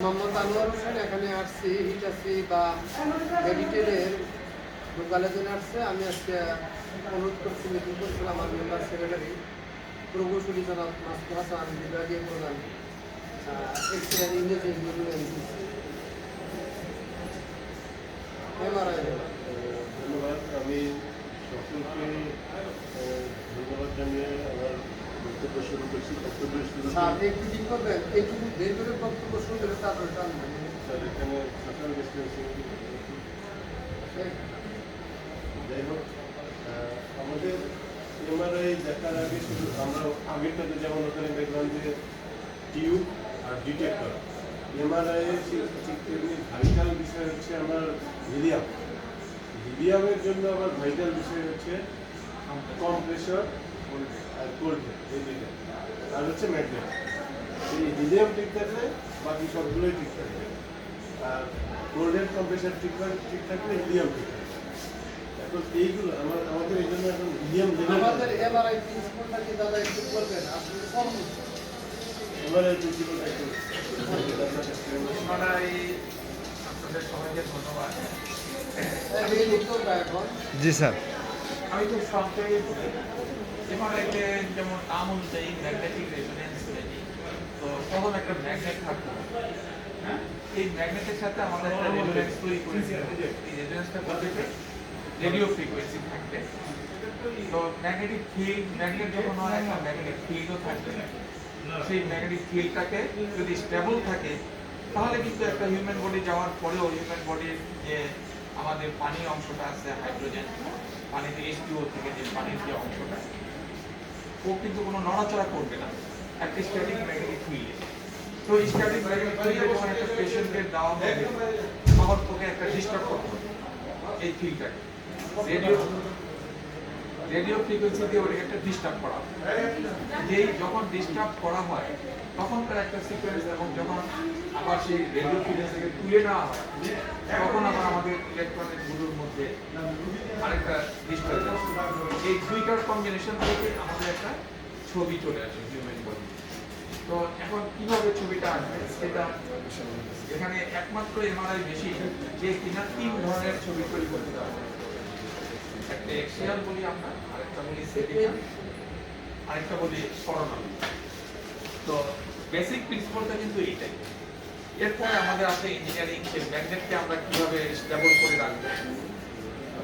মোহাম্মদ আনোয়ার হোসেন এখানে আসছি হিটাসি বা মেডিটেলের লোকালের জন্য আসছে। আমি আজকে অনুরোধ করছি, মিটিং করছিলাম আমার মেম্বার সেক্রেটারি প্রকৌশলী জনাব মাসুদ হাসান, বিভাগীয় প্রধান এক্সিয়ার ইংরেজি এমআরআই। ধন্যবাদ। আমি সকলকে ধন্যবাদ জানিয়ে আমার বক্তব্য শুরু করছি। একটু ঠিক করবেন, একটু দেরি করে বক্তব্য শুরু করে তারপরে টানবেন। স্যার এখানে সোশ্যাল ডিস্টেন্সিং। যাই হোক, আমাদের এমআরআই দেখার আগে শুধু আমরা আগেরটাতে যেমন ওখানে দেখলাম যে টিউব আর ডিটেক্টর, এমআরআই ঠিক তেমনি ভাইটাল বিষয় হচ্ছে আমার হিলিয়াম। হিলিয়ামের জন্য আমার ভাইটাল বিষয় হচ্ছে কম্প্রেসর আর কোল্ড এই দুইটা, আর হচ্ছে ম্যাগনেট। এই হিলিয়াম ঠিক থাকলে বাকি সবগুলোই ঠিক থাকবে, আর কোল্ড এর কম্প্রেসর ঠিক থাকলে হিলিয়াম ঠিক থাকবে। এখন এইগুলো আমাদের এই জন্য এখন হিলিয়াম আমাদের এমআরআই প্রিন্সিপালটা কি দাদা একটু বলবেন? আসলে কম এমআরআই প্রিন্সিপাল একটু এমআরআই আপনাদের সবাইকে ধন্যবাদ। জি স্যার। আমি খুব সংক্ষেপে বলি, এমআরআইতে যেমন নাম অনুযায়ী ম্যাগনেটিক রেজোনেন্স ইমেজিং, তো তখন একটা ম্যাগনেট থাকবে, হ্যাঁ, এই ম্যাগনেটের সাথে আমাদের একটা রেজোনেন্স তৈরি করেছি। এই রেজোনেন্সটা করতে রেডিও ফ্রিকোয়েন্সি থাকবে। তো ম্যাগনেটিক ফিল্ড, ম্যাগনেট যখন হয় একটা ম্যাগনেটিক ফিল্ডও থাকবে। সেই ম্যাগনেটিক ফিল্ডটাকে যদি স্টেবল থাকে তাহলে কিন্তু একটা হিউম্যান বডি যাওয়ার পরেও হিউম্যান বডির যে আমাদের পানির অংশটা আছে, হাইড্রোজেন পানিতে H2O থেকে যে পানির যে অংশটা, ও কিন্তু কোনো নড়াচড়া করবে না একটা স্ট্যাটিক ম্যাগনেটিক ফিল্ডে। তো স্ট্যাটিক ম্যাগনেটিক ফিল্ডে যখন একটা পেশেন্টকে দেওয়া হবে তখন তোকে একটা ডিস্টার্ব করতে হবে এই ফিল্ডটাকে, রেডিও ফ্রিকোয়েন্সি দিয়ে ওটাকে একটা ডিস্টার্ব করা হয়। যেই যখন ডিস্টার্ব করা হয় তখন তার একটা সিকোয়েন্স, এবং যখন আবার সেই রেডিও ফ্রিকোয়েন্সিকে তুলে নেওয়া হয় তখন আবার আমাদের ইলেকট্রনিক গুলোর মধ্যে আরেকটা ডিস্টার্বেন্স, এই দুইটার কম্বিনেশন থেকে আমাদের একটা ছবি চলে আসে হিউম্যান বডি। তো এখন কিভাবে ছবিটা আসবে সেটা এখানে একমাত্র এমআরআই মেশিন যে কিনা 3 ধরনের ছবি তৈরি করতে পারবে। একটা এক্সিয়াল বলি আমরা, আরেকটা বলি সেটিকাল, আরেকটা বলি করোনাল। তো বেসিক প্রিন্সিপালটা কিন্তু এইটাই। এরপরে আমাদের আছে ইঞ্জিনিয়ারিং, সেই ম্যাগনেটকে আমরা কিভাবে স্টেবল করে রাখবো।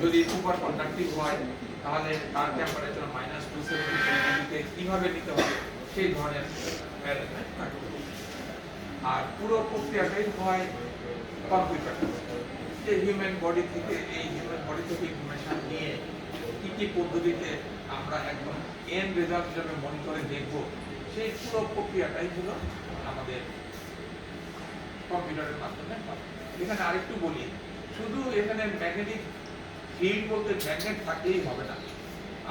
যদি সুপার কন্ডাক্টিভ হয় তাহলে তার টেম্পারেচার -270 ডিগ্রিতে কিভাবে নিতে হবে সেই ধরনের ম্যানেজমেন্ট থাকবে। আর পুরো প্রক্রিয়াটাই হয় কম্পিউটার, যে হিউম্যান বডি থেকে ইনফরমেশন নিয়ে কি কি পদ্ধতিতে আমরা একদম এন্ড রেজাল্ট হিসেবে মনিটরে দেখব, সেই পুরো প্রক্রিয়াটাই হলো আমাদের কম্পিউটারের মাধ্যমে। এখানে আরেকটু বলি, শুধু এখানে ম্যাগনেটিক ফিল্ড বলতে ম্যাগনেট থাকলেই হবে না।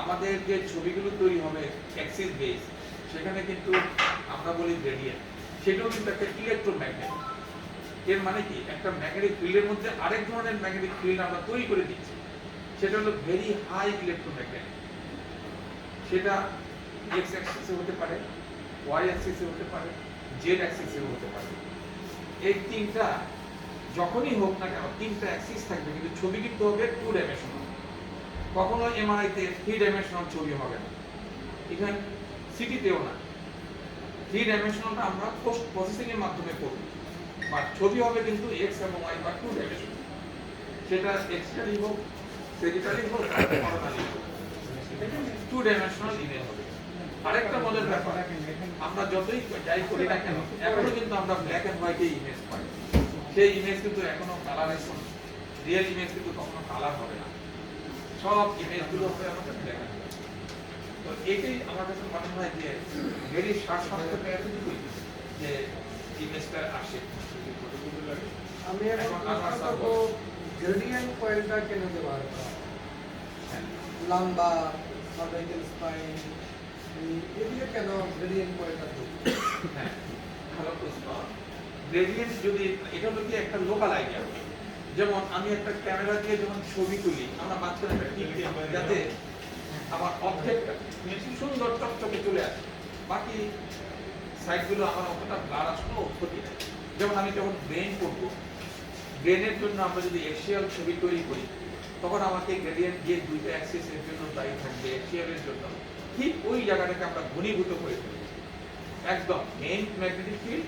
আমাদের যে ছবিগুলো তৈরি হবে অ্যাক্সিস বেস, সেখানে কিন্তু আমরা বলি রেডিয়েন্ট, সেটাও কিন্তু একটা ইলেকট্রোম্যাগনেট। এর মানে কি, একটা ম্যাগনেটিক ফিল্ডের মধ্যে আরেক ধরনের ম্যাগনেটিক ফিল্ড আমরা তৈরি করে দিচ্ছি, সেটা হলো ভেরি হাই ইলেকট্রোম্যাগনেট। সেটা এক্স অ্যাক্সিসে হতে পারে, ওয়াই অ্যাক্সিসে হতে পারে, জেড অ্যাক্সিসে হতে পারে। এই তিনটা যখনই হোক না কেন, তিনটা অ্যাক্সিস থাকবে, কিন্তু ছবি কিন্তু হবে 2 ডাইমেনশনাল। কখনো এমআরআইতে 3 ডাইমেনশনাল ছবি হবে না, ইভেন সিটিতেও না। 3 ডাইমেনশনালটা আমরা পোস্ট প্রসেসিং এর মাধ্যমে করব, বাট ছবি হবে কিন্তু এক্স এবং ওয়াই বা 2 ডাইমেনশনাল। সেটা এক্সটারই হোক, সেজিটারই হোক, করোনালি হোক, 2 ডাইমেনশনাল ইমেজ হবে। আরেকটা মজার ব্যাপার, আমরা যতই যাই করি না কেন, এখনো কিন্তু আমরা ব্ল্যাক এন্ড হোয়াইটে ইমেজ পাই। সেই ইমেজ কিন্তু এখনো কালারেশন, রিয়েল ইমেজ কিন্তু কখনো কালার হবে না, সব ইমেজগুলো হবে আমাদের ব্ল্যাক এন্ড হোয়াইট। তো এটাই আমার কাছে মনে হয় যে ভেরি সার্থক যে ইমেজটা আসে। আমি এখন গ্রেডিয়েন্ট কয়েলটা কেন ব্যবহার করা হয়? লম্বা সার্ভাইকাল স্পাইন, এদিকে কেন গ্রেডিয়েন্ট কয়েলটা দিই? হ্যাঁ, ভালো প্রশ্ন। গ্রেডিয়েন্ট যদি এটা হলো কি একটা লোকাল আইডিয়া, যেমন আমি একটা ক্যামেরা দিয়ে যখন ছবি তুলি, আমরা মাঝখানে একটা টিপ দিই যাতে আমার অবজেক্টটা সুন্দর চকচকে চলে আসে, বাকি সাইডগুলো আমার অতটা ব্লার আসলেও ক্ষতি নেই। যেমন আমি যখন ব্রেন করবো, ব্রেনের জন্য আমরা যদি এক্সিয়াল ছবি তৈরি করি, তখন আমাকে গ্রেডিয়েন্ট যে দুইটা অ্যাক্সিস এর জন্য দায়ী থাকবে এক্সিয়ালের জন্য, ঠিক ওই জায়গাটাকে আমরা ঘনীভূত করে ফেলব। একদম মেইন ম্যাগনেটিক ফিল্ড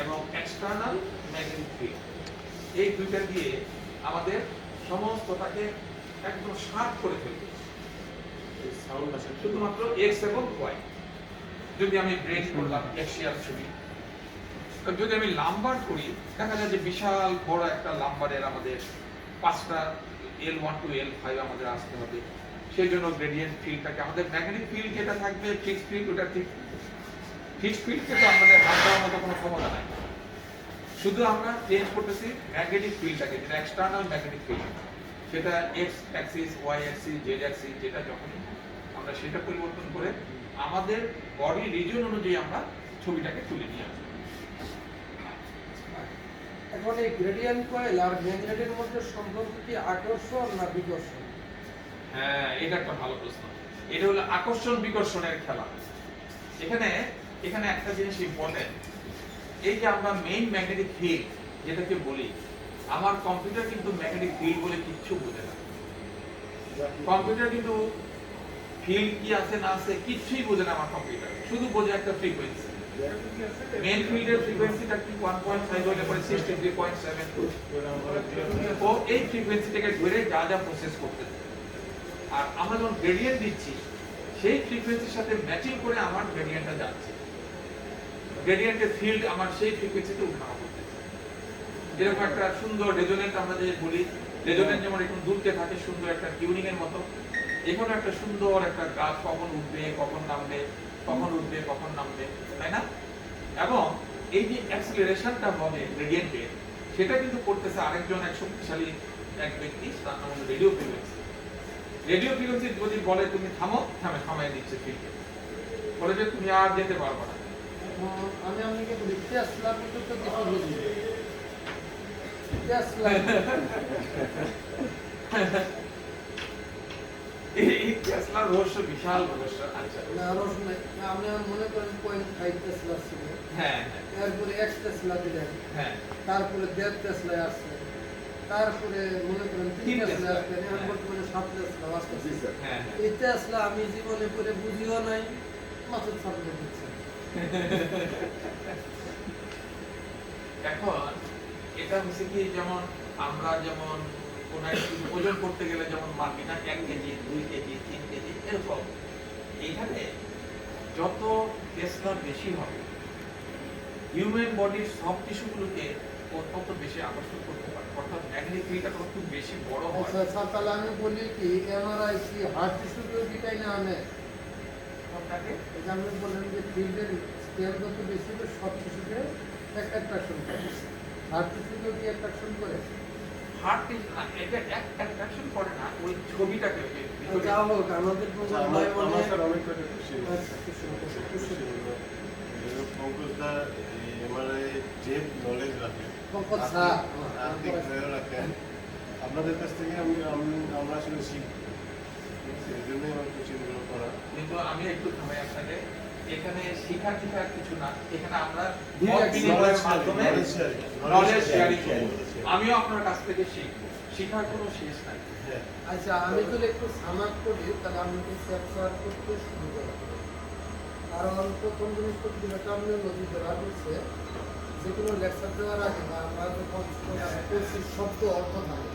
এবং এক্সটার্নাল ম্যাগনেটিক ফিল্ড, এই দুইটা দিয়ে আমাদের সমস্তটাকে একদম শার্প করে ফেলবে। সাউন্ড আসে শুধুমাত্র এক্স এবং ওয়াই। যদি আমি ব্রেন করলাম এক্সিয়াল ছবি, যদি আমি লাম্বার করি, দেখা যায় যে বিশাল বড় একটা লাম্বারের আমাদের 5টা L1 to L5 আমাদের আসতে হবে। সেই জন্য গ্রেডিয়েন্ট ফিল্ডটাকে আমাদের ম্যাগনেটিক ফিল্ড যেটা থাকবে ফিক্সড ফিল্ড, ওটা ঠিক ফিক্সড ফিল্ডকে তো আমাদের হাত দেওয়ার মতো কোনো ক্ষমতা নাই। শুধু আমরা চেঞ্জ করতেছি ম্যাগনেটিক ফিল্ডটাকে, যেটা এক্সটার্নাল ম্যাগনেটিক ফিল্ড, সেটা X axis, Y axis, Z axis, যেটা যখনই আমরা সেটা পরিবর্তন করে আমাদের বডি রিজন অনুযায়ী আমরা ছবিটাকে তুলে নিয়ে আসবো। এখন এই গ্রেডিয়েন্ট কয়েল আর ম্যাগনেটের মধ্যে সম্পর্ক কি আকর্ষণ না বিকর্ষণ? হ্যাঁ, এটা একটা ভালো প্রশ্ন। এটা হলো আকর্ষণ বিকর্ষণের খেলা। এখানে এখানে একটা জিনিস ইম্পর্টেন্ট, এই যে আমরা মেইন ম্যাগনেটিক ফিল্ড যেটাকে বলি, আমার কম্পিউটার কিন্তু ম্যাগনেটিক ফিল্ড বলে কিচ্ছু বোঝে না। কম্পিউটার কিন্তু ফিল্ড কি আছে না আছে কিচ্ছুই বোঝে না আমার কম্পিউটার, শুধু বোঝে একটা ফ্রিকোয়েন্সি। মেইন ফিল্ডের ফ্রিকোয়েন্সিটা কি 1.5 হলে পরে 63.7, ও এই ফ্রিকোয়েন্সিটাকে ধরে যা যা প্রসেস করতেছে। আর আমরা যখন গ্রেডিয়েন্ট দিচ্ছি, সেই ফ্রিকোয়েন্সির সাথে ম্যাচিং করে আমার গ্রেডিয়েন্টটা যাচ্ছে। গ্রেডিয়েন্টের ফিল্ড আমার সেই ফ্রিকোয়েন্সিতে উঠানো করতেছে। যেরকম একটা সুন্দর রেজোনেন্ট আমরা যে বলি, রেজোনেন্ট যেমন এখন দুলতে থাকে সুন্দর একটা টিউনিং এর মতো, এখানে একটা সুন্দর একটা গাছ কখন উঠবে কখন নামবে, কখন উঠবে কখন নামবে, তাই না? এবং এই যে অ্যাক্সিলারেশনটা হবে গ্রেডিয়েন্টের, সেটা কিন্তু করতেছে আরেকজন এক শক্তিশালী এক ব্যক্তি, তার নাম হলো রেডিও ফ্রিকোয়েন্সি। রেডিও ফ্রিকোয়েন্সি যদি বলে তুমি থামো, থামাই দিচ্ছে ফিল্ডে, বলে যে তুমি আর যেতে পারবে না। আমি আপনাকে লিখতে আসলাম কিন্তু তো কিছু বুঝি লিখতে আসলাম এই টেসলার রহস্য বিশাল রহস্য। আচ্ছা, না রস নাই, আমি মনে করেন 0.5 টেসলা ছিল, হ্যাঁ এরপরে 1 টেসলা দিলেন, হ্যাঁ, তারপরে 1.5 টেসলা আসছে, তারপরে মনে করেন 3 তিন টেসলা টেসলা, আসছে, এখন হ্যাঁ। বর্তমানে 7 টেসলা আসছে। হ্যাঁ, এই টেসলা আমি জীবনে করে বুঝিও নাই, মাথার সামনে দিচ্ছে। এখন এটা হচ্ছে কি, যেমন আমরা যেমন কোন একটা ওজন করতে গেলে যেমন মাপি না 1 কেজি 2 কেজি 3 কেজি এরকম, এইখানে যত টেসলা বেশি হবে, হিউম্যান বডির সব টিস্যুগুলোকে তত বেশি আকর্ষণ করতে পারে, অর্থাৎ ম্যাগনেটিক ফিল্ডটা যত বেশি বড় হয়। আচ্ছা আচ্ছা, তাহলে আমি বলি কি এমআরআই কি হার্ট টিস্যুকে দিটাই না আনে? কোনটাকে? এই যে আপনি বললেন যে ফিল্ডের স্কেল যত বেশি হবে সব টিস্যুকে অ্যাট্রাকশন করে, হার্ট টিস্যুকেও কি অ্যাট্রাকশন করে? হার্ট এটা এক অ্যাট্রাকশন করে না, ওই ছবিটাকে ভিতরে। যা হোক আমাদের প্রোগ্রাম হয় আমার অনেক। স্যার অনেক কটা কোশ্চেন আচ্ছা খুশি পঙ্কজদা এমআরআই যে নলেজ রাখেন, পঙ্কজ স্যার আর্থিক হয়ে রাখেন, আপনাদের কাছ থেকে আমরা আসলে শিখব, এই জন্যই আমার কোশ্চেনগুলো করা। কিন্তু আমি একটু থামাই আপনাকে, এখানে শিখার কিছু না, এখানে আমরা Direct মত বিনিময়ের মাধ্যমে নলেজ শেয়ারিং করব। sharing। আমিও আপনার কাছ থেকে শিখবো, শিখার কোনো শেষ নাই। হ্যাঁ, আচ্ছা আমি যদি একটু সামাপ করি তাহলে আমি তো ক্যাপচার করতে শুরু করব। কারণ প্রথম জিনিস তো টার্মিনোলজি ধরা হচ্ছে, যে কোনো লেকচার দেওয়ার আগে বা আমরা যখন করছি শব্দ অর্থ থাকে,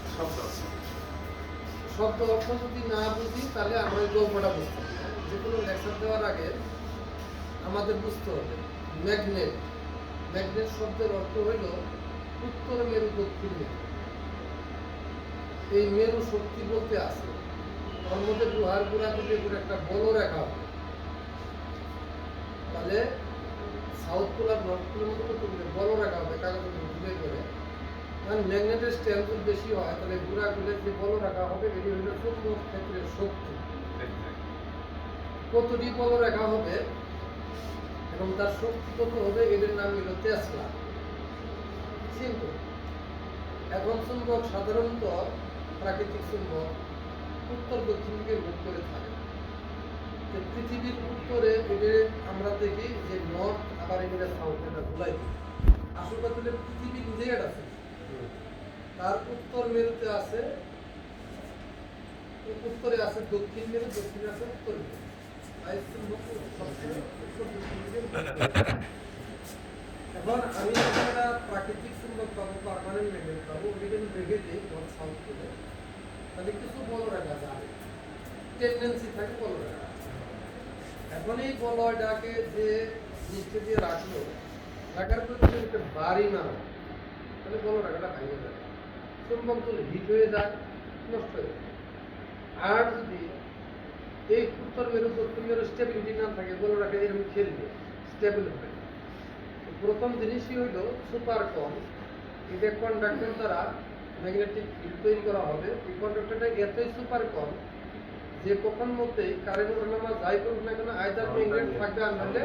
শব্দ অর্থ যদি না বুঝি তাহলে আমরা এই গল্পটা বুঝতে পারি। যে কোনো লেকচার দেওয়ার আগে আমাদের বুঝতে হবে ম্যাগনেট, ম্যাগনেট শব্দের অর্থ হইল উত্তর মেরু দক্ষিণ মেরু। এই মেরু শক্তি বলতে আছে, তার মধ্যে লোহার গুঁড়া থেকে করে একটা বল রেখা হবে, তাহলে সাউথ পোল আর নর্থ পোলের মধ্যে তো বল রাখা হবে কাগজের মধ্যে করে। কারণ ম্যাগনেটের স্ট্রেংথ যদি বেশি হয় তাহলে গুঁড়াগুলো যে বল রাখা হবে এটি হলো চুম্বক ক্ষেত্রের শক্তি। কতটি বল রাখা হবে এবং তার শক্তি কত হবে, এদের নাম হলো টেসলা। সিম্পল। এখন চুম্বক সাধারণত প্রাকৃতিক চুম্বক উত্তর দক্ষিণ দিকে মুখ করে থাকে। যে পৃথিবীর উত্তরে এদের আমরা দেখি যে নর্থ, আবার এগুলো সাউথ, এটা ভুলাই দিই। আসল কথা হলো পৃথিবী নিজেই একটা আছে, তার উত্তর মেরুতে আছে, উত্তরে আছে দক্ষিণ মেরু, দক্ষিণে আছে উত্তর মেরু। এখন আমি যখন একটা প্রাকৃতিক চুম্বক পাবো, পার্মানেন্ট ম্যাগনেট পাবো, ওটা কিন্তু রেখে দিই নর্থ সাউথ করে, তাহলে কিছু বল রাখা যাবে, টেন্ডেন্সি থাকে বল রাখা। এখন এই বলয়টাকে যে নিচে দিয়ে রাখলো, রাখার পরে যদি একটা বাড়ি না হয়, তাহলে বল রাখাটা ভেঙে যায়, চুম্বক তুলে হিট হয়ে যায়, নষ্ট হয়ে যায়। আর যদি এই উত্তর মেরু দক্ষিণ মেরু স্টেবিলিটি না থাকে, বল রাখা এরকম খেলবে, স্টেবল হবে। প্রথম জিনিসই হইল সুপার কম, এটা কন্ডাক্টর দ্বারা ম্যাগনেটিক ফিল্ড তৈরি করা হবে। এই কন্ডাক্টরটা এতই সুপার কম যে কখন মধ্যেই কারেন্ট ওঠানামা যাই করুক না কেন, আইদার ম্যাগনেট থাকবে আর নাহলে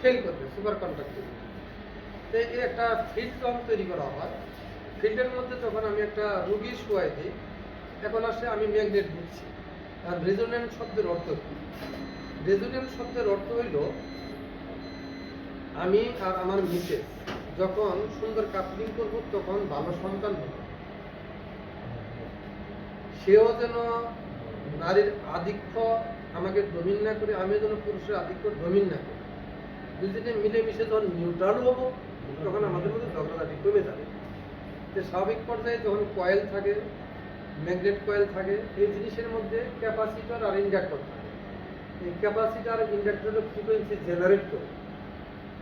ফেল করবে সুপার কন্ডাক্টর। তো এই একটা ফিল্ড কম তৈরি করা হয়। ফিল্ডের মধ্যে যখন আমি একটা রুগী শোয়াই দিই, এখন আসে আমি ম্যাগনেট দিচ্ছি। আর রেজোন্যান্ট শব্দের অর্থ কি? রেজোন্যান্ট শব্দের অর্থ হইল আমি আর আমার মিসেস যখন সুন্দর কাপলিং করব তখন ভালো সন্তান হবে। সেও যেন নারীর আধিক্য আমাকে ডমিন না করে, আমি যেন পুরুষের আধিক্য ডমিন না করি। দুজনে মিলেমিশে যখন নিউট্রাল হব, তখন আমাদের মধ্যে ঝগড়াঝাটি কমে যাবে। যে স্বাভাবিক পর্যায়ে যখন কয়েল থাকে, ম্যাগনেট কয়েল থাকে, এই জিনিসের মধ্যে ক্যাপাসিটর আর ইন্ডাক্টর থাকে। এই ক্যাপাসিটর আর ইন্ডাক্টর ফ্রিকোয়েন্সি জেনারেট করে,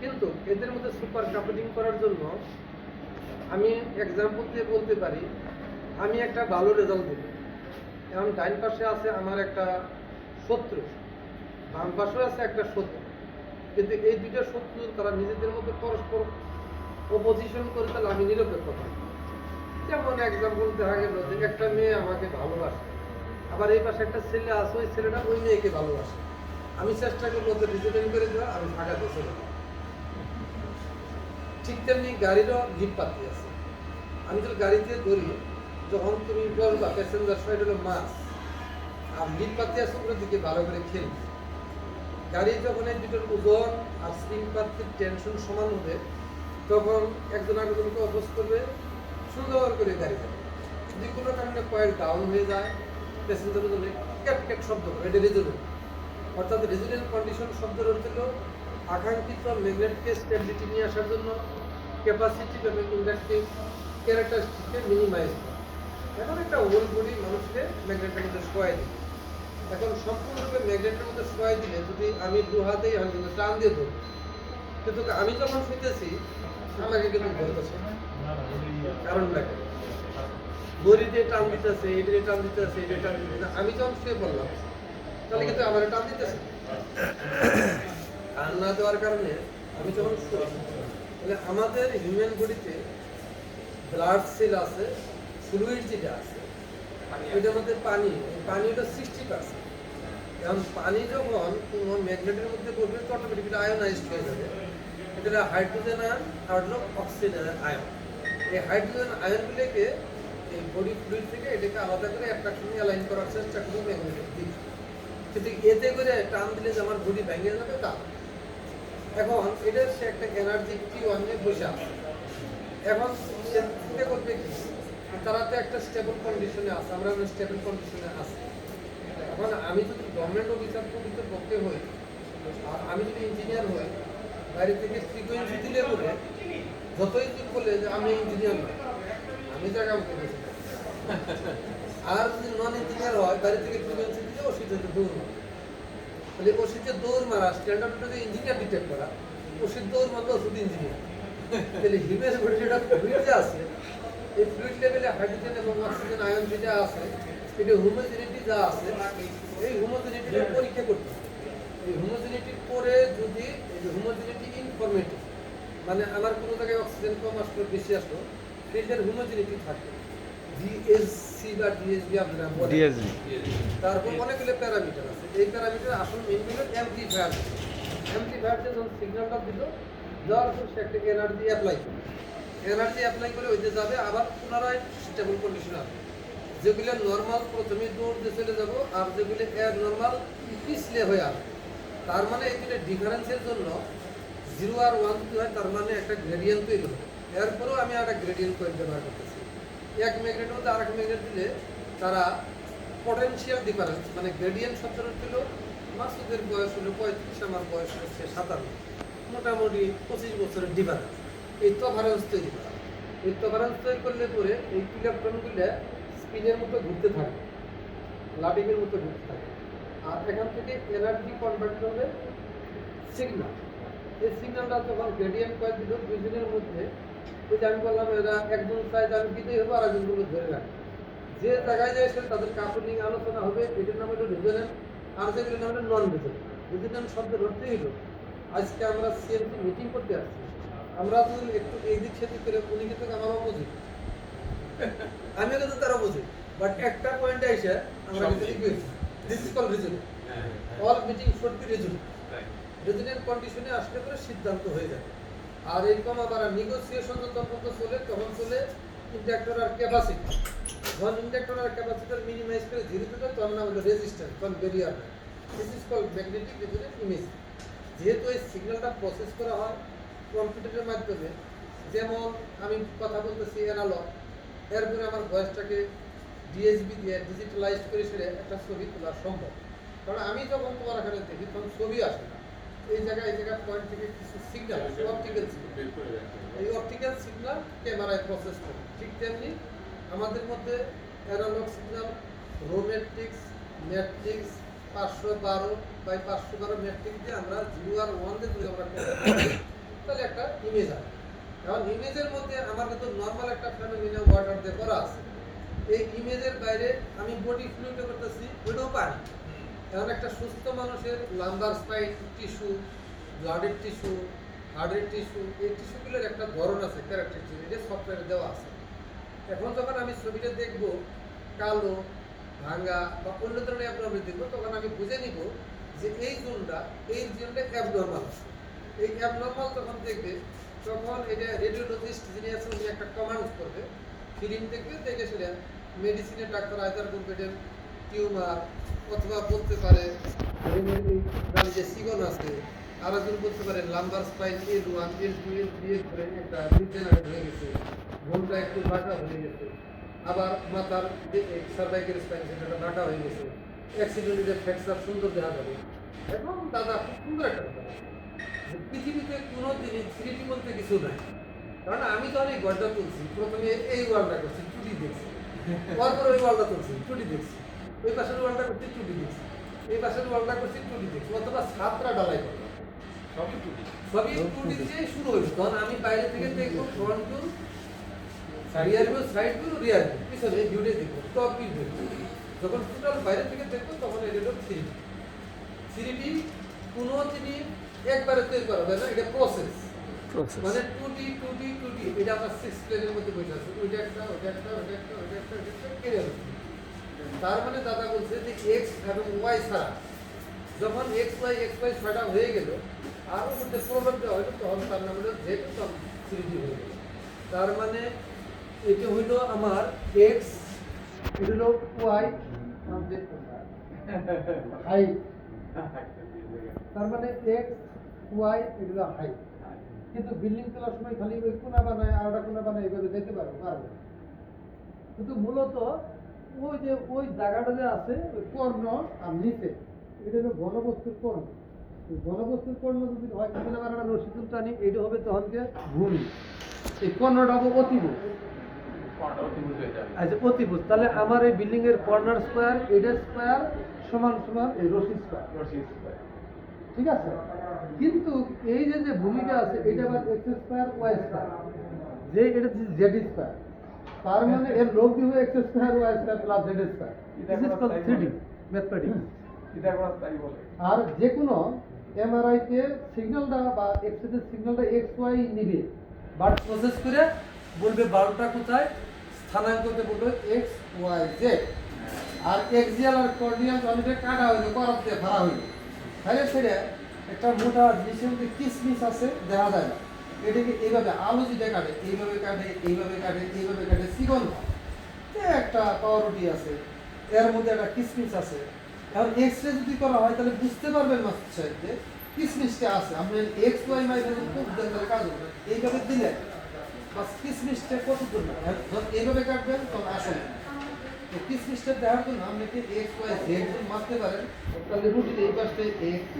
কিন্তু এদের মধ্যে সুপার কাপলিং করার জন্য আমি এক্সাম্পল দিয়ে বলতে পারি, আমি একটা ভালো রেজাল্ট দেব, এখন ডাইন পাশে আছে আমার একটা শত্রু, বাম পাশে আছে একটা শত্রু, কিন্তু এই দুইটা শত্রু তারা নিজেদের মধ্যে পরস্পর অপোজিশন করে, তাহলে আমি নিরপেক্ষ থাকি। যেমন এক্সাম্পল দেখা গেল যে একটা মেয়ে আমাকে ভালোবাসে, আবার এই পাশে একটা ছেলে আছে, ওই ছেলেটা ওই মেয়েকে ভালোবাসে, আমি চেষ্টা করবো ওদের রিজনেন্ট করে দেওয়া, আমি থাকাতে চলে যাবো। ঠিক তেমনি গাড়িরও গিট পাতি আছে। আমি যদি গাড়িতে ধরি, যখন তুমি বলবা প্যাসেঞ্জার সাইড হলো মাছ, আর গিট পাতি আছে ওগুলোর দিকে ভালো করে খেলবে। গাড়ি যখন এই দুটোর ওজন আর স্প্রিং পাতির টেনশন সমান হবে, তখন একজন আরেকজনকে অভ্যাস করবে, সুন্দর করে গাড়ি যাবে। যদি কোনো কারণে কয়েল ডাউন হয়ে যায়, প্যাসেঞ্জারের জন্য ক্যাট ক্যাট শব্দ করে, এটা রেজোনেন্ট। অর্থাৎ রেজোনেন্ট কন্ডিশন শব্দের অর্থ হলো আকাঙ্ক্ষিত ম্যাগনেটকে স্টেবিলিটি নিয়ে আসার জন্য ক্যাপাসিটিভ এবং ইন্ডাকটিভ ক্যারেক্টারিস্টিককে মিনিমাইজ করা। এখন একটা হোল বডি মানুষকে ম্যাগনেটের মধ্যে শোয়াই দিই। এখন সম্পূর্ণরূপে ম্যাগনেটের মধ্যে শোয়াই দিলে যদি আমি দু হাতেই আমি কিন্তু টান দিয়ে ধরি, কিন্তু আমি যখন শুইতেছি আমাকে কিন্তু ধরতেছে, কারণ লাগে দড়ি দিয়ে টান দিতেছে, এটা দিয়ে টান দিতেছে, এটা টান দিতেছে। আমি যখন শুয়ে পড়লাম, তাহলে কিন্তু আমার টান দিতেছে। টান না দেওয়ার কারণে আমি যখন শুই, তাহলে আমাদের হিউম্যান বডিতে ব্লাড সেল আছে, ফ্লুইড যেটা আছে ওইটার মধ্যে পানি হলো 60%। এখন পানি যখন কোনো ম্যাগনেটের মধ্যে পড়বে, অটোমেটিক আয়োনাইজড হয়ে যাবে। এটা হাইড্রোজেন আয়ন আর হলো অক্সিজেন আয়ন। এই হাইড্রোজেন আয়নগুলোকে এই বডি ফ্লুইড থেকে এটাকে আলাদা করে অ্যাট্রাকশনে অ্যালাইন করার চেষ্টা করবো ম্যাগনেটিক দিক। কিন্তু এতে করে টান দিলে যে আমার বডি ভেঙে যাবে তা। এখন এটার সে একটা এনার্জি T1 নিয়ে বসে আছে। এখন সে চিন্তা করবে কি, তারা তো একটা স্টেবল কন্ডিশনে আছে, আমরা স্টেবল কন্ডিশনে আছি। এখন আমি যদি গভর্নমেন্ট অফিসার প্রকৃত পক্ষে হই, আর আমি যদি ইঞ্জিনিয়ার হই, বাইরে থেকে ফ্রিকোয়েন্সি দিলে বলে যতই তুই বলে যে আমি ইঞ্জিনিয়ার নই, আমি যা কাম করেছি। আর যদি নন ইঞ্জিনিয়ার হয়, বাইরে থেকে ফ্রিকোয়েন্সি দিলে ওষুধে দৌড় মারা। তাহলে ওষুধে দৌড় মারা স্ট্যান্ডার্ড যে ইঞ্জিনিয়ার ডিটেক্ট করা, ওষুধ দৌড় মারলে ওষুধ ইঞ্জিনিয়ার। তাহলে হিউম্যান বডি যেটা ফ্লুইড আছে, এই ফ্লুইড লেভেলে হাইড্রোজেন এবং অক্সিজেন আয়ন যেটা আছে, এটা হোমোজেনিটি যা আছে, এই হোমোজেনিটির পরীক্ষা করতে হবে। এই হোমোজেনিটির পরে যদি এই হোমোজেনিটি ইনফরমেটিভ, মানে আমার কোনো জায়গায় অক্সিজেন কম আসলো বেশি আসলো, ফিল্ডের হোমোজেনিটি থাকে, ডিএসসি বা ডিএসবি আপনারা বলেন। তারপর অনেকগুলো প্যারামিটার আছে। এই প্যারামিটার আসল মেইন হলো অ্যাম্পলিফায়ার। অ্যাম্পলিফায়ার যখন সিগন্যালটা দিল, যাওয়ার পর সে একটা এনার্জি অ্যাপ্লাই করে, এনার্জি অ্যাপ্লাই করে ওইতে যাবে, আবার পুনরায় স্টেবল কন্ডিশনে আসবে। যেগুলো নর্মাল প্রথমে দৌড় দিয়ে চলে যাবো, আর যেগুলো নর্মাল পিছলে হয়ে আসবে। তার মানে এই দুটো ডিফারেন্সের জন্য 0 আর 1 যদি হয় তার মানে একটা গ্রেডিয়েন্ট তৈরি হবে। এরপরেও আমি একটা গ্রেডিয়েন্ট কয়েল ব্যবহার করতেছি। এক ম্যাগনেটের মধ্যে আরেক ম্যাগনেট দিলে তারা পটেনশিয়াল ডিফারেন্স মানে গ্রেডিয়েন্ট শব্দটা ছিল মাসুদের বয়স হলো 35, আমার বয়স হচ্ছে 57, মোটামুটি 25 বছরের ডিফারেন্স। এই তফারেন্স তৈরি করা, এই তফারেন্স তৈরি করলে পরে এই ইলেকট্রনগুলো স্পিনের মতো ঘুরতে থাকে, লাটিমের মতো ঘুরতে থাকে, আর এখান থেকে এনার্জি কনভার্ট হবে সিগন্যাল। এই সিগন্যালটা যখন গ্রেডিয়েন্ট কয়েল দিল দুজনের মধ্যে, ওই যে আমি বললাম এরা একজন চাই আমি বিদায় হবো আর একজনগুলো ধরে রাখবে, যে জায়গায় যায় সে তাদের কাপলিং আলোচনা হবে, এটার নাম হলো রেজোনেন্স, আর যেগুলোর নাম হলো নন রেজোনেন্স। রেজোনেন্স শব্দের অর্থই হলো আজকে আমরা সিএমসি মিটিং করতে আসছি, আমরা যদি একটু এই দিক সেদিক করে উনি কিন্তু আমারও বুঝি, আমিও কিন্তু তারা বুঝি, বাট একটা পয়েন্টে এসে আমরা কিন্তু equation this is call resonance. All meeting should be resonance. Resonant কন্ডিশনে আসলে পরে সিদ্ধান্ত হয়ে যায়। আর এরকম আবার নেগোসিয়েশন যখন চলে তখন চলে ইন্ডাক্টর আর ক্যাপাসিটি। যখন ইন্ডাক্টর আর ক্যাপাসিটর মিনিমাইজ করে ধীরে ধীরে তখন না হলো রেজিস্ট্যান্স, তখন ব্যারিয়ার নাই। This is called magnetic resonant image. যেহেতু এই সিগন্যালটা প্রসেস করা হয় কম্পিউটারের মাধ্যমে, যেমন আমি কথা বলতেছি অ্যানালগ, এরপরে আমার ভয়েসটাকে ডিএসবি দিয়ে ডিজিটালাইজ করে সেটা একটা ছবি তোলা সম্ভব। কারণ আমি যখন তোমার এখানে দেখি তখন ছবি আসে না, এই জায়গায় পয়েন্ট থেকে কিছু সিগন্যাল, অপটিক্যাল সিগন্যাল, এই অপটিক্যাল সিগন্যাল ক্যামেরায় প্রসেস করে। ঠিক তেমনি আমাদের মধ্যে analog signal, row matrix, matrix 512 matrix দিয়ে আমরা 0 আর 1 দিয়ে যদি আমরা তাহলে একটা ইমেজ আসে। এখন ইমেজের মধ্যে আমার কিন্তু নর্মাল একটা ফেনোমেনা ওয়াটার দিয়ে করা আছে। এই ইমেজের বাইরে আমি বডি ফ্লুইডে করতেছি, ওইটাও পারি। এখন একটা সুস্থ মানুষের লাম্বার স্পাইন টিস্যু, ব্লাডের টিস্যু, হার্টের টিস্যু, এই টিস্যুগুলোর একটা ধরন আছে, ক্যারেক্টারিস্টিক, এটা সফটওয়্যারে দেওয়া আছে। এখন যখন আমি ছবিটা দেখব কালো, ভাঙ্গা বা অন্য ধরনের অ্যাবনর্মাল দেখবো, তখন আমি বুঝে নিব যে এই জোনটা অ্যাবনর্মাল আছে। এই অ্যাবনর্মাল যখন দেখবে তখন এটা রেডিওলজিস্ট যিনি আছে উনি একটা কমান্ড করবে, ফিল্ম দেখবে, দেখে সেটা মেডিসিনের ডাক্তার আইদার বলবে টিউমার, অথবা বলতে পারে যে সিগন আছে, আর একজন বলতে পারে lumber spine L1, L2, L3 ধরে একটা ডিজেনারেট হয়ে গেছে, ঘুমটা একটু বাঁকা হয়ে গেছে, আবার মাথার সার্ভাইকেল স্পাইন সেটা বাঁকা হয়ে গেছে, অ্যাক্সিডেন্টের ফ্র্যাকচার সুন্দর দেখা যাবে। এবং দাদা খুব সুন্দর একটা কথা, পৃথিবীতে কোনো জিনিস 3D বলতে কিছু নাই। কারণ আমি যখন এই গড়টা তুলছি, প্রথমে এই ওয়ালটা করছি, টুটি দেখছি, তারপর ওই ওয়ালটা তুলছি, টুটি দেখছি, ওই পাশের ওয়ালটা করছি, টুটি দেখছি, এই পাশের ওয়ালটা করছি, টুটি দেখছি, অথবা ছাত্রা ডালাই করলাম, সবই টুটি দিয়ে শুরু হয়েছে। তখন আমি বাইরে থেকে দেখবো front view, rear view, side view, rear view, পিছনে ভিউটা দেখবো, টপ ভিউ দেখবো। যখন টোটাল বাইরে থেকে দেখবো তখন এটা হলো 3D। 3D কোনো জিনিস একবারে তৈরি করা যায় না, এটা প্রসেস। মানে 2D এটা আমার 6 প্লেনের মধ্যে বসে আছে, ওইটা একটা, ওইটা একটা, ওইটা একটা, ওইটা একটা, ওইটা একটা, কেটে আছে। তার মানে দাদা বলছে যে x এবং y ছাড়া যখন x y 6টা হয়ে গেল, আর ওর মধ্যে প্রবলেম দেওয়া হলো, তখন তার নাম হলো z, তখন 3D হয়ে গেল। তার মানে এটা হইলো আমার x, এটা হলো y, হাইট। তার মানে x y এটা হলো হাইট। কিন্তু বিল্ডিং তোলার সময় খালি ওই কোনা বানায় আর ওটা কোনা বানায় এইভাবে যেতে পারবো কিন্তু মূলত ওই যে ওই জায়গাটা যে আছে ওই কর্ণ আর নিচে এটা হলো ঘনবস্তুর কর্ণ। এই ঘনবস্তুর কর্ণ যদি হয় তাহলে আবার একটা রশি তুলতে আনি, এইটা হবে তখন যে ভূমি, এই কর্ণটা হবে অতিভুজ। আচ্ছা অতিভুজ, তাহলে আমার এই বিল্ডিং এর কর্নার স্কয়ার, এটা স্কয়ার সমান সমান এই রশি স্কয়ার, ঠিক আছে? কিন্তু এই যে ভূমিকা আছে এটা আবার x স্কয়ার y স্কয়ার, যে এটা z স্কয়ার, তার মানে এর লব কি হবে x square y square plus z square. This is called 3D mathematics. আর যে কোনো এমআরআই তে সিগন্যালটা বা এক্স-রে সিগন্যালটা এক্স ওয়াই নিবে, বাট প্রসেস করে বলবে 12টা কোথায় স্থানাঙ্কতে বলবে এক্স ওয়াই জেড। আর এক্সিয়াল আর কর্নিয়াল জয়েন্টে কাটা হইলো, করব দিয়ে ভরা হইলো, তাহলে সেটা একটা মোটা জিনিসের মধ্যে কিসমিস আছে দেখা যায় না, এটাকে এইভাবে আলু যেটা কাটে এইভাবে কাটে, এইভাবে কাটে, এইভাবে কাটে, সিগন একটা পাউরুটি আছে, এর মধ্যে একটা কিসমিস আছে। এখন এক্স রে যদি করা হয় তাহলে বুঝতে পারবেন মাস্টার সাহেব যে কিসমিসটা আছে আপনি এক্স ওয়াই মাইনাস করে কাজ হবে এইভাবে দিলে বাস কিসমিসটা কত দূর এইভাবে কাটবেন তখন আসলে কিসমিসটা দেওয়ার জন্য আপনি কি এক্স ওয়াই জেড মারতে পারেন তাহলে রুটিন এই পাশে এক্স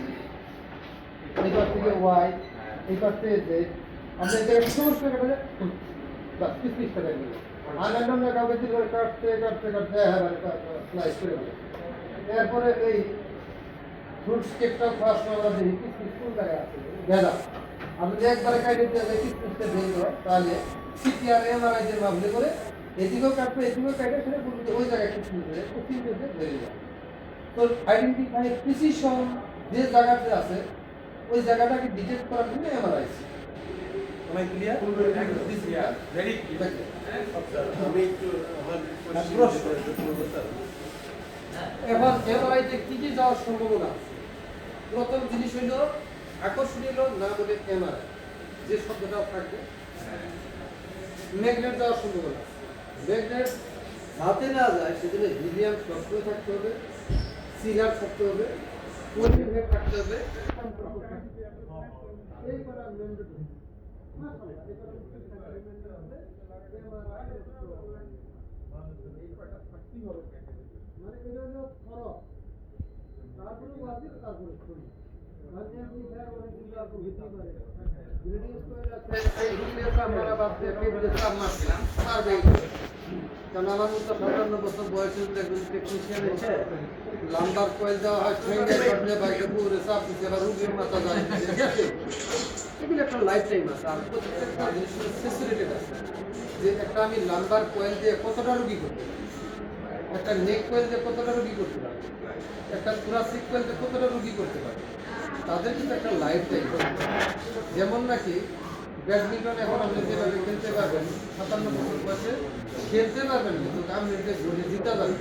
এই পাশ থেকে ওয়াই এই পাশ থেকে জেড আপনি এটা সোর্স করে কাটলে বাস কিসমিসটা দেখবেন আর আমরা কাউকে দিলে কাটতে কাটতে কাটতে হ্যাঁ স্লাইস করে দেবেন এরপরে এই ফ্রুট স্টেপটা ফার্স্ট আমরা দেখি কিসমিস কোন জায়গায় আছে ভেদা আপনি একবারে কাটে দিয়ে কিসমিসটা ভেঙে তাহলে সিটি আর এমআরআই এর মাপলে করে এদিকেও কাটবে এদিকেও কাটে সেটা বলতে ওই জায়গায় কিসমিস ধরে কিসমিসে বেরিয়ে যায় তো আইডেন্টিফাই প্রিসিশন যে জায়গাতে আছে ওই জায়গাটাকে ডিটেক্ট করার জন্য এমআরআই সবাই ক্লিয়ার ভেরি আমি একটু আমার এবার এমআরআইতে কি কি যাওয়ার সম্ভাবনা আছে প্রথম জিনিস হইল আকর্ষণীয় হলো না বলে এমআরআই যে শব্দটা থাকবে ম্যাগনেট যাওয়ার সম্ভাবনা আছে ম্যাগনেট হাতে না যায় সেজন্য হিলিয়াম সবসময় থাকতে হবে সিলার থাকতে হবে পলিমের থাকতে হবে এই কটা ম্যান্ডেটরি মানে এটা হলো খরচ তারপরে ওয়াজিব তারপরে শুনি মানে আপনি স্যার অনেক কিছু আর হতে পারে রেডিয়াস কয়েল আছে এই রেডিয়াস আমরা বাদ দিয়ে রেডিয়াস কাম মারছিলাম পারবে কারণ আমার মতো 57 বছর বয়সে একজন টেকনিশিয়ান এসে লাম্বার কয়েল দেওয়া হয় ঠেঙ্গে করলে বাইরে পুরো চাপ দিতে আবার রুগীর মাথা যায় এগুলো একটা লাইফ টাইম আছে আর প্রত্যেকটা জিনিসের ফেসিলিটি আছে যে একটা আমি লাম্বার কয়েল দিয়ে কতটা রুগী করতে পারি একটা নেক কয়েল দিয়ে কতটা রুগী করতে পারে একটা থোরাসিক কয়েল দিয়ে কতটা রুগী করতে পারে তাদের কিন্তু একটা লাইফ টাইম যেমন নাকি ব্যাডমিন্টন এখন আপনি যেভাবে খেলতে পারবেন 57 বছর বয়সে খেলতে পারবেন কিন্তু আপনি এটা ঘুরে জিতা যাবে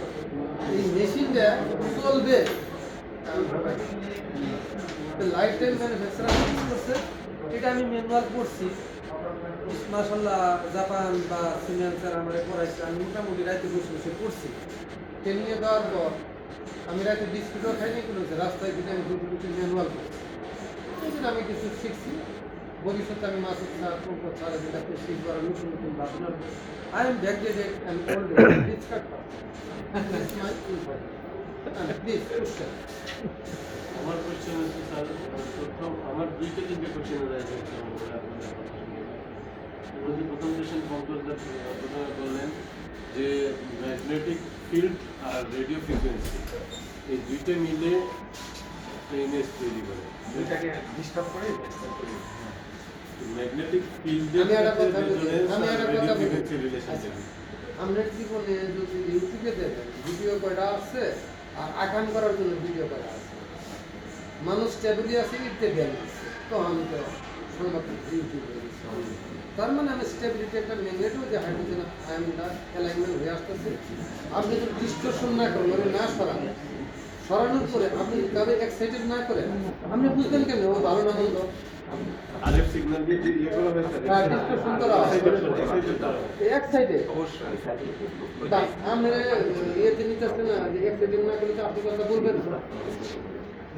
এই মেশিনটা চলবে লাইফ টাইম ম্যানুফ্যাকচারার করছে এটা আমি ম্যানুয়াল পড়ছি মাশাআল্লাহ জাপান বা সিনিয়র আমার পড়াইছে আমি মোটামুটি রাতে বসে বসে পড়ছি ট্রেনিংয়ে দেওয়ার পর আমি রাতে বিস্কুটও খাইনি কোনো রাস্তায় কিন্তু আমি দুটো ম্যানুয়াল করছি এই জন্য আমি কিছু শিখছি ভবিষ্যতে আমি মাসুদ স্যার পঙ্কজ স্যার যেটা শিখবো আর নতুন নতুন ভাবনা I am backdated and old please cut please question আমার কোশ্চেন হচ্ছে স্যার প্রথম আমার দুইটা তিনটে কোশ্চেন রয়েছে প্রথম কোশ্চেন পঙ্কজদা প্রথমে বললেন যে ম্যাগনেটিক ফিল্ড আর রেডিও ফ্রিকোয়েন্সি এই দুইটা মিলে ইমেজ তৈরি করে দুইটাকে ডিস্টার্ব করে ম্যাগনেটিক ফিল্ডের রিলেশনশিপ আমরা জীবনে যদি ইউটিউবে দেখেন ভিডিও কয়টা আছে আর আকাম করার জন্য ভিডিও কয়টা আছে মানুষ স্টেবলি আছে ইতে জ্ঞান আছে তো আমি তো সংবাদ ইউটিউবে তার মানে আমি স্টেবিলিটি একটা ম্যাগনেটও যে হাইড্রোজেন আয়নটা অ্যালাইনমেন্ট হয়ে আসতেছে আপনি যদি ডিস্টরশন না করেন মানে না সরান সরানোর পরে আপনি কাউকে এক্সাইটেড না করেন আপনি বুঝবেন কেন ও ভালো না মন্দ আরেক সিগন্যাল দিয়ে ইয়ে করা হয়েছে ডিস্টরশন করা এক্সাইটেড অবশ্যই আমরা ইয়েতে নিতেছে না যে এক্সাইটেড না করলে তো আপনি কথা বলবেন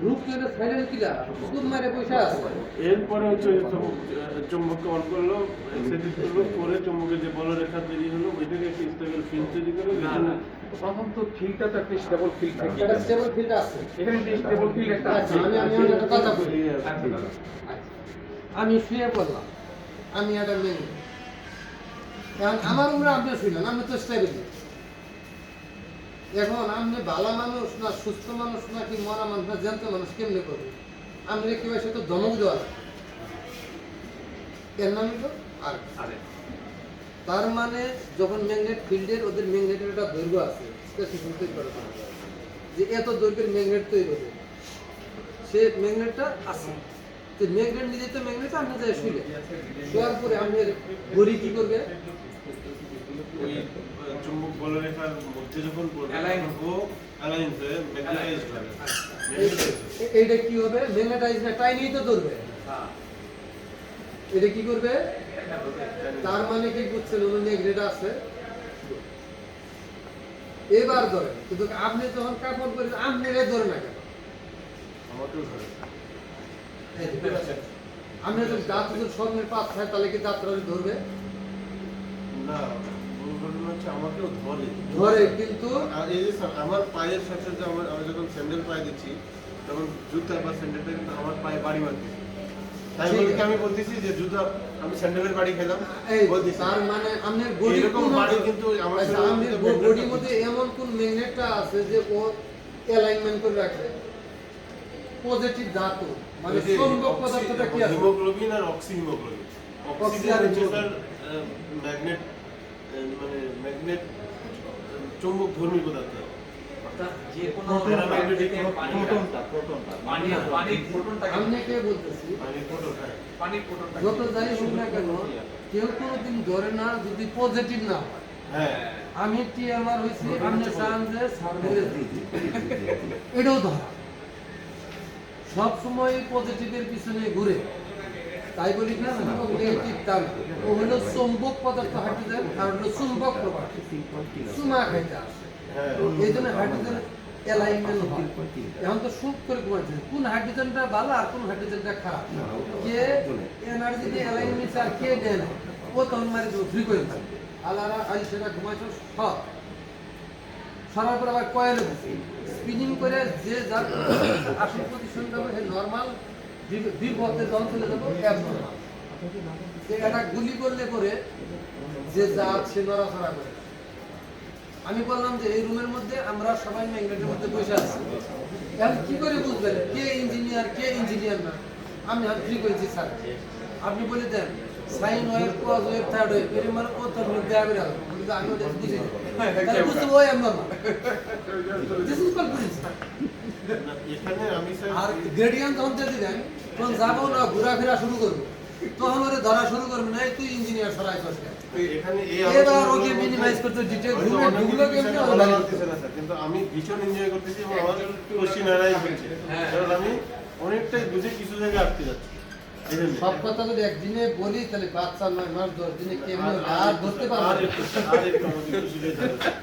রূপ করে সাইলেন্ট কিলা খুব মারে পয়সা আছে এরপরে হচ্ছে চুম্বককে অন করলো এক্সাইটেড করলো পরে চুম্বকের যে বলরেখা তৈরি হলো ওইটাকে একটা স্টেবল ফিল্ড তৈরি করে প্রথম তো ফিল্ডটা তো একটা স্টেবল ফিল্ড থাকে একটা স্টেবল ফিল্ড আছে এখানে স্টেবল ফিল্ড একটা আছে আমি একটা কথা বলি আচ্ছা আমি শুয়ে পড়লাম আমি একটা মেয়ে কারণ আমার উপরে আপনি শুনলেন আমি তো স্টেবল এখন আপনি ভালো মানুষ না সুস্থ মানুষ না কি মরা মানুষ না জ্যান্ত মানুষ কেমনে করবে আপনি কি হয় তো ধমক দেওয়া লাগে এর নামই তো আর তার মানে যখন ম্যাগনেট ফিল্ডের ওদের ম্যাগনেটের একটা দৈর্ঘ্য আছে স্পেসিফিক তৈরি করা যে এত দৈর্ঘ্যের ম্যাগনেট তৈরি হবে সে ম্যাগনেটটা আছে তো ম্যাগনেট নিজে তো ম্যাগনেট আপনি যায় শুলে শোয়ার পরে আপনার ঘড়ি কি করবে ওই চুম্বক বলরেখার মধ্যে যখন Align অ্যালাইন হয়ে ম্যাগনেটাইজড হবে এইটা কি হবে ম্যাগনেটাইজ না টাইনেই তো ধরবে এটা কি করবে তার মানে কি বুঝছেন ওর ম্যাগনেট আছে এবার ধরে কিন্তু আপনি যখন কাপড় করে আপনি ধরে না কেন আমাকেও ধরে এই যে, আমি যদি দাঁত যদি স্বর্ণের পাত খাই তাহলে কি দাঁতটা ধরবে? না, মূল ঘটনা হচ্ছে আমাকেও ধরে। ধরে, কিন্তু আর এই যে স্যার, আমার পায়ের সাথে যে আমি যখন স্যান্ডেল পায়ে দিচ্ছি, তখন জুতা বা স্যান্ডেলটা কিন্তু আমার পায়ে বাড়ি মারতেছে। তাই ঠিক বলে কি আছে। আমি বলতেছি যে জুতা আমি স্যান্ডেলের বাড়ি খেলাম? এই বলতেছি তার মানে আপনার বডি এরকম বাড়ি কিন্তু আমার আচ্ছা, শরীরের আপনার মধ্যে magnet বডির টা মধ্যে এমন কোন ম্যাগনেটটা আছে যে ও অ্যালাইনমেন্ট করে রাখে পজিটিভ ধাতু, মানে ওই যে চৌম্বক পদার্থটা কি আছে? হিমোগ্লোবিন আর অক্সিহিমোগ্লোবিন। অক্সি অক্সিজেন আর হচ্ছে হিমোগ্লোবিন। স্যার ম্যাগনেট, মানে ম্যাগনেট চৌম্বক ধর্মী পদার্থ। অর্থাৎ যে কোনো প্যারাম্যাগনেটিক পানির ফোটনটা আমি কে বলতেছি, মানে ফোটন, হ্যাঁ। পানির ফোটনটা যত যাই হোক না কেন কেউ কোনোদিন ধরে না যদি পজিটিভ না হয়। হ্যাঁ, আমি টিএমআর হয়েছি, আপনি চান যে সার্ভিস এটাও ধরা সব সময় পজিটিভের পিছনে ঘুরে, তাই বলি না নেগেটিভ তার ও হলো চুম্বক পদার্থ হাইড্রোজেন আর হলো চুম্বক প্রবাহ চুমা খাইতে আসে, হ্যাঁ। এই জন্য হাইড্রোজেন অ্যালাইনমেন্ট হয়। এখন তো সুখ করে ঘুমাচ্ছে কোন হাইড্রোজেনটা ভালো আর কোন হাইড্রোজেনটা খারাপ, কে এনার্জি দিয়ে অ্যালাইনমেন্ট আর কে দেয় না, ও তখন মারি দেবো ফ্রিকোয়েন্সি আলারা আলি সেটা ঘুমাইছো সব সরার পর আবার কয়েলে স্পিনিং করে যে যার আসল পজিশন যাবে সে নর্মাল, বিপথে জল চলে যাবো অ্যাবনর্মাল। যে একটা গুলি করলে পরে যে জাত সে নড়াচড়া করে। আমি বললাম যে এই রুমের মধ্যে আমরা সবাই ম্যাগনেটের মধ্যে বসে আছি, এখন কি করে বুঝবেন কে ইঞ্জিনিয়ার না? আমি ফ্রিকোয়েন্সি স্যার, আপনি বলে দেন sine wave, cos wave, third wave এর মানে কত মিনিট দেয়া বের হবে, কিন্তু আমি ওটা বুঝি না, তাহলে বুঝতে ওই abnormal. This is called principle. না, এখানে আমি স্যার আর গ্রেডিয়েন্ট যখন দিয়ে দিলেন তখন যাবো না ঘোরাফেরা শুরু করবো, তখন ওরে ধরা শুরু করবে না, এই তুই ইঞ্জিনিয়ার সরাই করছে এখানে এই এবার আলোচনাগুলোর ওকে মধ্যে মিনিমাইজ করতে ডিটেইল হয়তো ঘুরে অনেক ঢুকলো কিছু কেমনে বিষয় ওরা বলা জানে। লাগতেছে না স্যার, কিন্তু আমি ভীষণ এনজয় করতেছি এবং আমার কোশ্চিন এরাই হচ্ছে, হ্যাঁ। কারণ আমি অনেকটাই বুঝে কিছু জায়গায় আটকে যাচ্ছি। এই জন্য। সব কথা যদি একদিনে বলি তাহলে বাচ্চা 9 মাস 10 দিনে কেমনে আর ধরতে পারবো আর না। একটু আমাকে একটু সুযোগ দেওয়া উচিত।